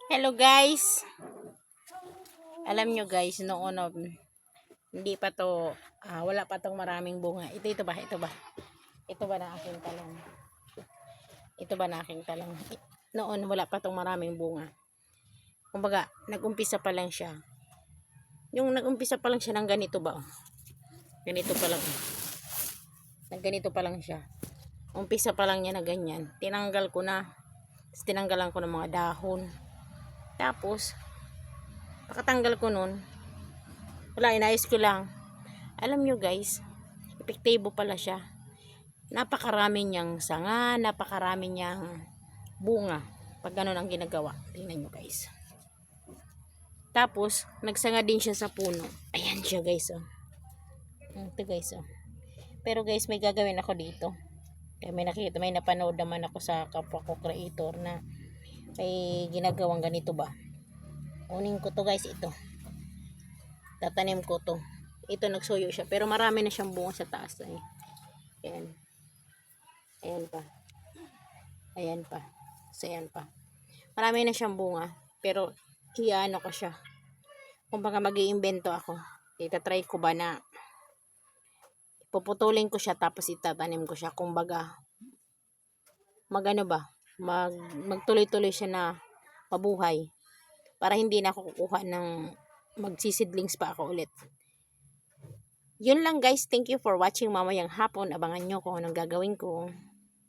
Hello guys. Alam nyo guys, noon hindi pa to, wala pa tong maraming bunga. Ito ba? Ito ba na aking talong? Ito ba na aking talong? Noon wala pa tong maraming bunga. Kumbaga, nag-umpisa pa lang siya. Yung nag-umpisa pa lang siya ng ganito ba? Ganito pa lang. Ganito pa lang siya. Umpisa pa lang niya na ganyan. Tinanggal ko na. Tinanggalan ko ng mga dahon. Tapos, pakatanggal ko nun, wala, inayos ko lang. Alam nyo guys, epektibo pala siya. Napakarami niyang sanga, napakarami niyang bunga. Pag ganun ang ginagawa. Tingnan nyo guys. Tapos, nagsanga din siya sa puno. Ayan siya guys, oh. Ito guys, oh. Pero guys, may gagawin ako dito. Kaya may napanood naman ako sa kapwa ko creator na may ginagawang ganito ba. Unin ko to guys, ito. Tatanim ko to. Ito nagsuyo siya. Pero marami na siyang bunga sa taas. Eh. Ayan. Ayan pa. Ayan pa. So, ayan pa. Marami na siyang bunga. Pero, iyaano ko siya. Kung baka mag-iimbento ako. Itatry ko ba na puputulin ko siya tapos itatanim ko siya. Kung baga, magano ba? Magtuloy-tuloy siya na mabuhay. Para hindi na ako kukuha ng magsisidlings pa ako ulit. Yun lang guys. Thank you for watching. Mamayang hapon, abangan nyo kung anong gagawin ko.